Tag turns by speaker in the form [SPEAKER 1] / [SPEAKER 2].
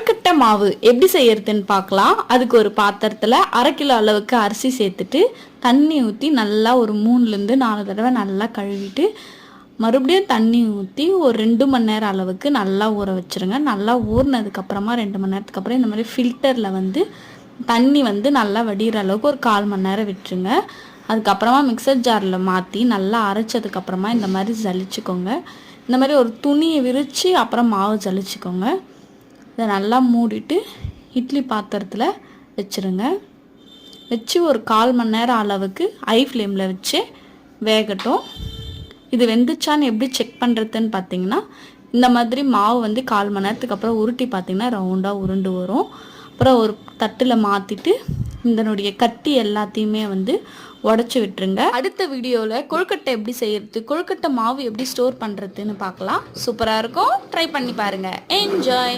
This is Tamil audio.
[SPEAKER 1] கொழுக்கட்டை மாவு எப்படி செய்யறதுன்னு பார்க்கலாம். அதுக்கு ஒரு பாத்திரத்தில் 1/2 கிலோ அளவுக்கு அரிசி சேர்த்துட்டு தண்ணி ஊற்றி நல்லா ஒரு 3லேருந்து 4 தடவை நல்லா கழுவிட்டு மறுபடியும் தண்ணி ஊற்றி ஒரு 2 மணி நேரம் அளவுக்கு நல்லா ஊற வச்சுருங்க. நல்லா ஊறினதுக்கப்புறமா 2 மணி நேரத்துக்கு அப்புறம் இந்த மாதிரி ஃபில்டரில் வந்து தண்ணி வந்து நல்லா வடிகிற அளவுக்கு ஒரு 1/4 மணி நேரம் விட்டுருங்க. அதுக்கப்புறமா மிக்சர் ஜாரில் மாற்றி நல்லா அரைச்சதுக்கப்புறமா இந்த மாதிரி ஜலிச்சுக்கோங்க. இந்த மாதிரி ஒரு துணியை விரித்து அப்புறம் மாவு ஜலிச்சுக்கோங்க. இதை நல்லா மூடிட்டு இட்லி பாத்திரத்தில் வச்சுருங்க. வச்சு ஒரு 1/4 மணி நேரம் அளவுக்கு ஹை ஃப்ளேமில் வச்சு வேகட்டும். இது வெந்துச்சான்னு எப்படி செக் பண்ணுறதுன்னு பார்த்தீங்கன்னா, இந்த மாதிரி மாவு வந்து 1/4 மணி நேரத்துக்கு அப்புறம் உருட்டி பார்த்திங்கன்னா ரவுண்டாக உருண்டு வரும். அப்புறம் ஒரு தட்டில் மாற்றிட்டு இதனுடைய கட்டி எல்லாத்தையுமே வந்து உடச்சி விட்டுருங்க. அடுத்த வீடியோவில் கொழுக்கட்டை எப்படி செய்கிறது, கொழுக்கட்டை மாவு எப்படி ஸ்டோர் பண்ணுறதுன்னு பார்க்கலாம். சூப்பராக இருக்கும். ட்ரை பண்ணி பாருங்கள். என்ஜாய்.